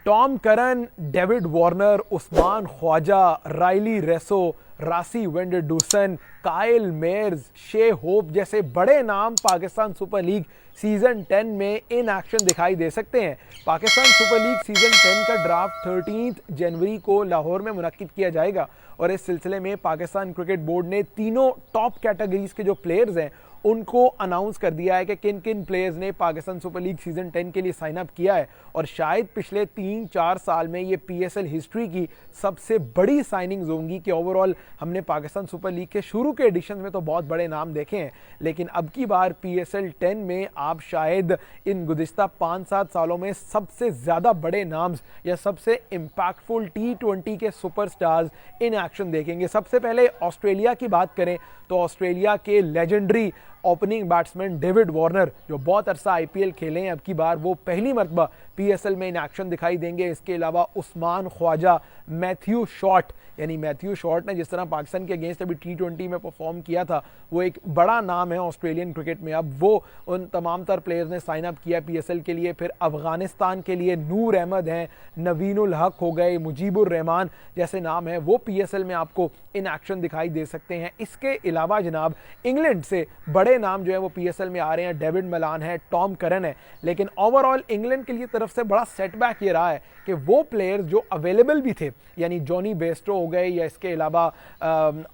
Tom Curran, David Warner, Usman Khawaja, Riley Rossouw, Rassie van der Dussen, Kyle Mayers, Shai Hope जैसे बड़े नाम Pakistan super league season 10 में in action दिखाई दे सकते हैं। पाकिस्तान सुपर लीग सीजन 10 का ड्राफ्ट 13 जनवरी को लाहौर में मुनक्किद किया जाएगा और इस सिलसिले में पाकिस्तान क्रिकेट बोर्ड ने तीनों टॉप कैटेगरीज के जो प्लेयर्स हैं उनको अनाउंस कर दिया है कि किन किन प्लेयर्स ने पाकिस्तान सुपर लीग सीजन 10 के लिए साइन अप किया है और शायद पिछले 3-4 साल में ये पीएसएल हिस्ट्री की सबसे बड़ी साइनिंग्स होंगी कि ओवरऑल हमने पाकिस्तान सुपर लीग के शुरू के एडिशन में तो बहुत बड़े नाम देखे हैं, लेकिन अब की बार पीएसएल 10 में आप शायद इन गुज़िश्ता 5-7 सालों में सबसे ज़्यादा बड़े नाम्स या सबसे इम्पैक्टफुल T20 के सुपरस्टार्स इन एक्शन देखेंगे। सबसे पहले ऑस्ट्रेलिया की बात करें तो ऑस्ट्रेलिया के legendary opening batsman David Warner जो बहुत अरसा आईपीएल खेले हैं, अब की बार वो पहली मरतबा पीएसएल में इन एक्शन दिखाई देंगे। इसके अलावा उस्मान ख्वाजा, मैथ्यू शॉट, यानी मैथ्यू शॉट ने जिस तरह पाकिस्तान के अगेंस्ट अभी T20 में परफॉर्म किया था वो एक बड़ा नाम है ऑस्ट्रेलियन क्रिकेट में। अब वो उन तमाम तर प्लेयर्स ने साइन अप किया पीएसएल के लिए। फिर अफगानिस्तान के लिए नूर अहमद हैं, नवीन उल हक हो गए, मुजीबुर रहमान जैसे नाम है वो पीएसएल में आपको इन एक्शन दिखाई दे सकते हैं। इसके अलावा जनाब इंग्लैंड से बड़े नाम जो है वो पीएसएल में आ रहे हैं। डेविड मलान है, टॉम करन है, लेकिन ओवरऑल इंग्लैंड के लिए तरफ से बड़ा सेटबैक ये रहा है कि वो प्लेयर्स जो अवेलेबल भी थे, यानी जॉनी बेस्टो हो गए या इसके अलावा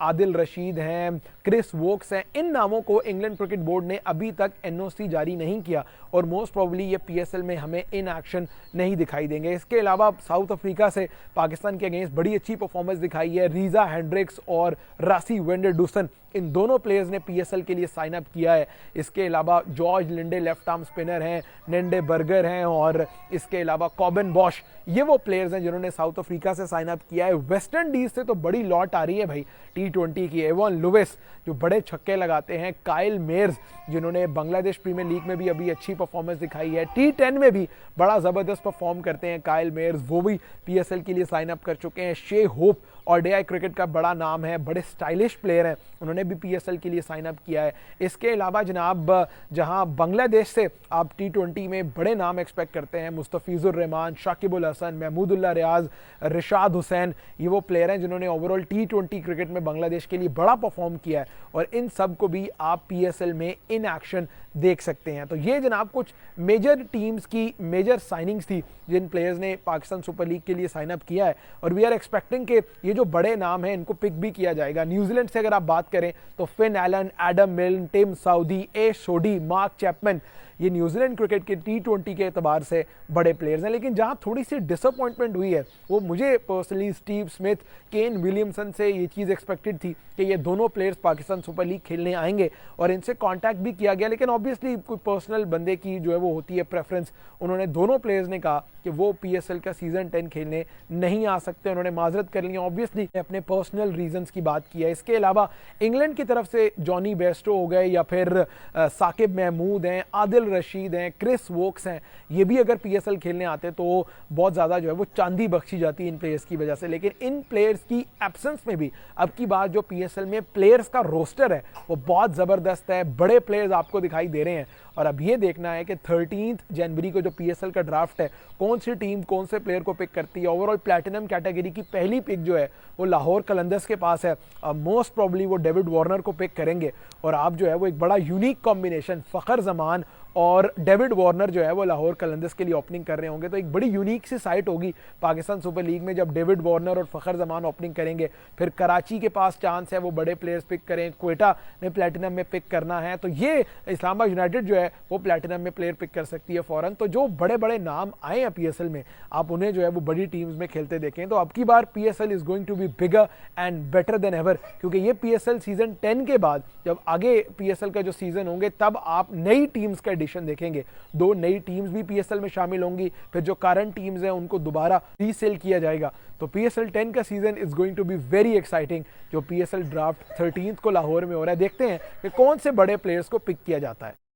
आदिल रशीद हैं, क्रिस वोक्स हैं, इन नामों को इंग्लैंड क्रिकेट बोर्ड ने अभी तक एनओसी जारी नहीं किया और मोस्ट प्रोबेबली ये पीएसएल में हमें इन एक्शन नहीं दिखाई देंगे। इसके अलावा साउथ अफ्रीका से पाकिस्तान के अगेंस्ट बड़ी अच्छी परफॉर्मेंस दिखाई है रीजा हेंड्रिक्स और रासी वेंडरडूसन, इन दोनों प्लेयर्स ने पीएसएल के लिए साइन अप किया है। इसके अलावा George Linde left arm spinner हैं, नेंडे बर्गर हैं और इसके अलावा कॉबिन बॉश, ये वो प्लेयर्स हैं जिन्होंने साउथ अफ्रीका से साइन अप किया है। वेस्ट इंडीज से तो बड़ी लॉट आ रही है भाई T20 की। एवन लुइस जो बड़े छक्के लगाते हैं, काइल मेयर्स जिन्होंने बांग्लादेश प्रीमियर लीग में भी अभी अच्छी परफॉर्मेंस दिखाई है, T10 में भी बड़ा ज़बरदस्त परफॉर्म करते हैं काइल मेयर्स, वो भी पीएसएल के लिए साइन अप कर चुके हैं। शे होप ओडीआई क्रिकेट का बड़ा नाम है, बड़े स्टाइलिश प्लेयर हैं, उन्होंने भी पीएसएल के लिए साइन अप किया है। इसके अलावा जनाब जहां बांग्लादेश से आप T20 में बड़े नाम एक्सपेक्ट करते हैं, मुस्तफिजुर रहमान, शाकिबुल हसन, महमूदुल्लाह रियाज, रिशाद हुसैन, ये वो प्लेयर हैं जिन्होंने ओवरऑल T20 क्रिकेट में बांग्लादेश के लिए बड़ा परफॉर्म किया है और इन सब को भी आप पीएसएल में इन एक्शन देख सकते हैं। तो ये जनाब कुछ मेजर टीम्स की मेजर साइनिंग्स थी जिन प्लेयर्स ने पाकिस्तान सुपर लीग के लिए साइन अप किया है और वी आर एक्सपेक्टिंग कि ये जो बड़े नाम हैं इनको पिक भी किया जाएगा। न्यूजीलैंड से अगर आप बात करें तो फिन एलन, एडम मिल्न, टिम साउदी, ए सोडी, मार्क चैपमैन, ये न्यूजीलैंड क्रिकेट के T20 के एतबार से बड़े प्लेयर्स हैं। लेकिन जहां थोड़ी सी डिसअपॉइंटमेंट हुई है वो मुझे personally Steve Smith, Kane Williamson से ये चीज़ एक्सपेक्टेड थी कि ये दोनों प्लेयर्स पाकिस्तान सुपर लीग खेलने आएंगे और इनसे कांटेक्ट भी किया गया, लेकिन ऑब्वियसली कोई पर्सनल बंदे की जो है वो होती है प्रेफरेंस। उन्होंने दोनों प्लेयर्स ने कहा कि वो पीएसएल का सीजन 10 खेलने नहीं आ सकते, उन्होंने माजरत कर ली, ऑब्वियसली अपने पर्सनल रीजंस की बात की है। इसके अलावा इंग्लैंड की तरफ से जॉनी बेस्टो हो गए या फिर साकिब महमूद हैं, आदिल रशीद हैं, क्रिस वोक्स हैं, ये भी अगर पीएसएल खेलने आते तो बहुत ज़्यादा जो है वो चांदी बख्शी जाती है इन प्लेयर्स की वजह से। लेकिन इन प्लेयर्स की एब्सेंस में भी अब की बार जो पीएसएल में प्लेयर्स का रोस्टर है वो बहुत ज़बरदस्त है, बड़े प्लेयर्स आपको दिखाई दे रहे हैं और अब ये देखना है कि 13 जनवरी को जो पीएसएल का ड्राफ्ट है कौन सी टीम कौन से प्लेयर को पिक करती है। ओवरऑल प्लैटिनम कैटेगरी की पहली पिक जो है वो लाहौर कलंदर्स के पास है, मोस्ट प्रॉब्ली वो डेविड वार्नर को पिक करेंगे और आप जो है वो एक बड़ा यूनिक कॉम्बिनेशन फ़खर जमान और डेविड वार्नर जो है वो लाहौर कलंदर्स के लिए ओपनिंग कर रहे होंगे। तो एक बड़ी यूनिक सी साइट होगी पाकिस्तान सुपर लीग में जब डेविड वार्नर और फ़खर जमान ओपनिंग करेंगे। फिर कराची के पास चांस है वो बड़े प्लेयर्स पिक करें, क्वेटा ने प्लैटिनम में पिक करना है, तो ये इस्लामाबाद यूनाइटेड जो है वो प्लैटिनम में प्लेयर पिक कर सकती है फ़ौरन। तो जो बड़े बड़े नाम आए हैं पीएसएल में आप उन्हें जो है वो बड़ी टीम्स में खेलते देखें। तो अब की बार PSL is going to be bigger and better than ever, क्योंकि ये पीएसएल सीजन 10 के बाद जब आगे पीएसएल का जो सीजन होंगे तब आप नई टीम्स का एडिशन देखेंगे। 2 नई टीम्स भी पीएसएल में शामिल होंगी, फिर जो करंट टीम्स हैं उनको दोबारा रीसेल किया जाएगा। तो पीएसएल 10 का season is going to be very exciting. जो पीएसएल ड्राफ्ट 13 को लाहौर में हो रहा है, देखते हैं कि कौन से बड़े प्लेयर्स को पिक किया जाता है।